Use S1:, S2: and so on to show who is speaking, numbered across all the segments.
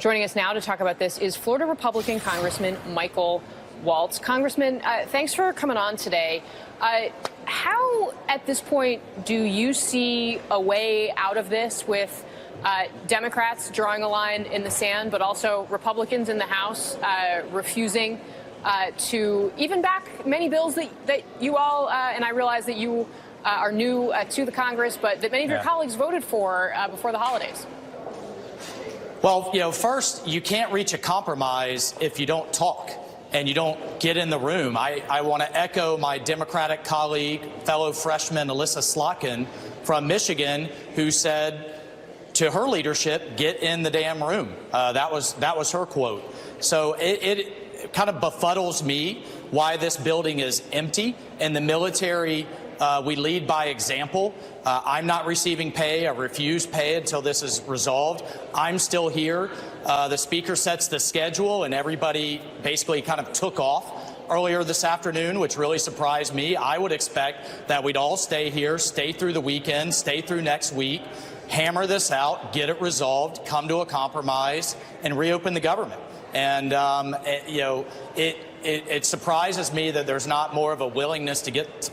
S1: Joining us now to talk about this is Florida Republican Congressman Michael Waltz. Congressman, thanks for coming on today. How, at this point, do you see a way out of this with Democrats drawing a line in the sand, but also Republicans in the House refusing to even back many bills that you all, and I realize that you are new to the Congress, but that many of your colleagues voted for before the holidays?
S2: Well, first, you can't reach a compromise if you don't talk and you don't get in the room. I want to echo my Democratic colleague, fellow freshman Alyssa Slotkin from Michigan, who said to her leadership, "Get in the damn room." That was her quote. So it kind of befuddles me why this building is empty. In the military, we lead by example. I'm not receiving pay. I refuse pay until this is resolved. I'm still here. The speaker sets the schedule, and everybody basically kind of took off earlier this afternoon, which really surprised me. I would expect that we'd all stay here, stay through the weekend, stay through next week, hammer this out, get it resolved, come to a compromise, and reopen the government. And, it surprises me that there's not more of a willingness to get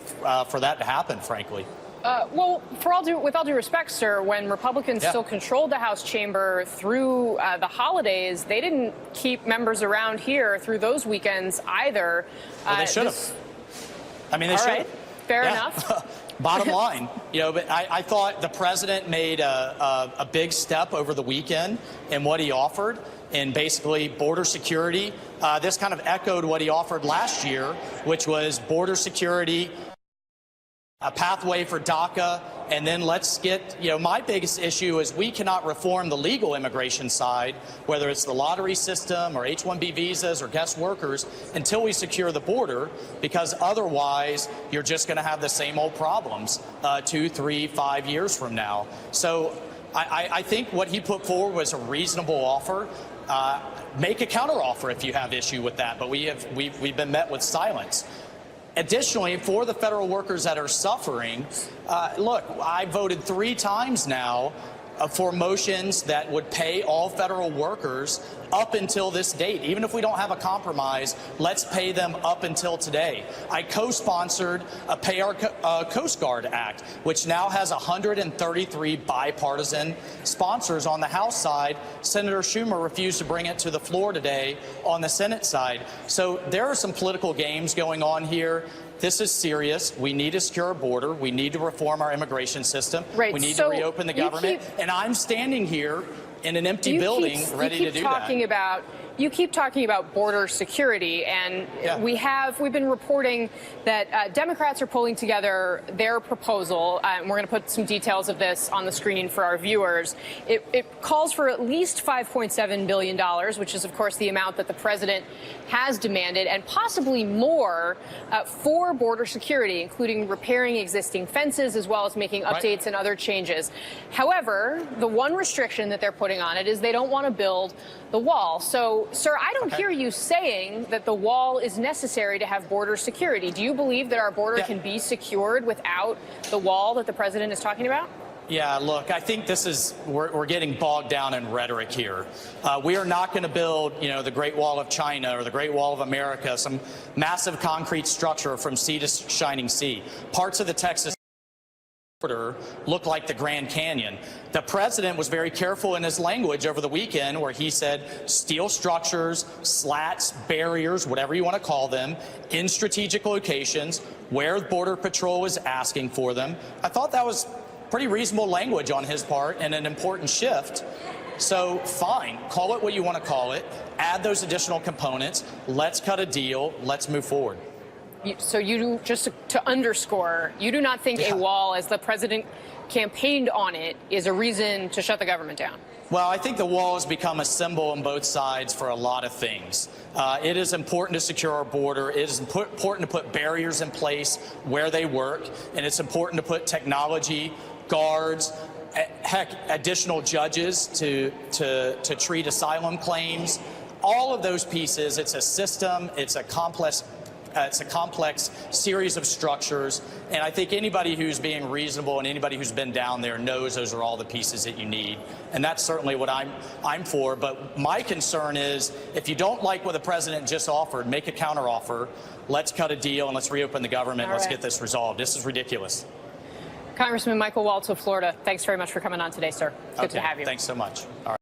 S2: for that to happen, frankly.
S1: Well, with all due respect, sir, when Republicans still controlled the House chamber through the holidays, they didn't keep members around here through those weekends either.
S2: Well, they should have. I mean, they should have.
S1: Fair enough.
S2: Bottom line, but I thought the president made a big step over the weekend in what he offered in basically border security. This kind of echoed what he offered last year, which was border security, a pathway for DACA, and then let's get, my biggest issue is we cannot reform the legal immigration side, whether it's the lottery system or H-1B visas or guest workers, until we secure the border, because otherwise you're just going to have the same old problems 2, 3, 5 years from now. So I think what he put forward was a reasonable offer. Make a counteroffer if you have issue with that, but we've been met with silence. Additionally, for the federal workers that are suffering, look, I voted 3 times now for motions that would pay all federal workers up until this date. Even if we don't have a compromise, let's pay them up until today. I co-sponsored a Pay Our Coast Guard Act, which now has 133 bipartisan sponsors on the House side. Senator Schumer refused to bring it to the floor today on the Senate side. So there are some political games going on here. This is serious. We need a secure border. We need to reform our immigration system.
S1: Right.
S2: We need to reopen the government. And I'm standing here in an empty building ready to do that. You keep talking about border security, and we've been reporting that Democrats are pulling together their proposal, and we're going to put some details of this on the screen for our viewers. It calls for at least $5.7 billion, which is, of course, the amount that the president has demanded, and possibly more for border security, including repairing existing fences as well as making updates and other changes. However, the one restriction that they're putting on it is they don't want to build the wall. So, sir, I don't hear you saying that the wall is necessary to have border security. Do you believe that our border can be secured without the wall that the president is talking about? Yeah, look, I think we're getting bogged down in rhetoric here. We are not going to build, the Great Wall of China or the Great Wall of America, some massive concrete structure from sea to shining sea. Parts of the Texas border look like the Grand Canyon. The president was very careful in his language over the weekend where he said steel structures, slats, barriers, whatever you want to call them, in strategic locations where Border Patrol is asking for them. I thought that was pretty reasonable language on his part and an important shift. So fine, call it what you want to call it, add those additional components, let's cut a deal, let's move forward.
S1: So you, just to underscore, you do not think a wall, as the president campaigned on it, is a reason to shut the government down?
S2: Well, I think the wall has become a symbol on both sides for a lot of things. It is important to secure our border. It is important to put barriers in place where they work, and it's important to put technology, guards, heck, additional judges to treat asylum claims. All of those pieces, it's a system, it's a complex it's a complex series of structures, and I think anybody who's being reasonable and anybody who's been down there knows those are all the pieces that you need, and that's certainly what I'm for. But my concern is, if you don't like what the president just offered, make a counteroffer. Let's cut a deal and let's reopen the government. Let's get this resolved. This is ridiculous.
S1: Congressman Michael Waltz of Florida, thanks very much for coming on today, sir. Good to have you.
S2: Thanks so much. All right.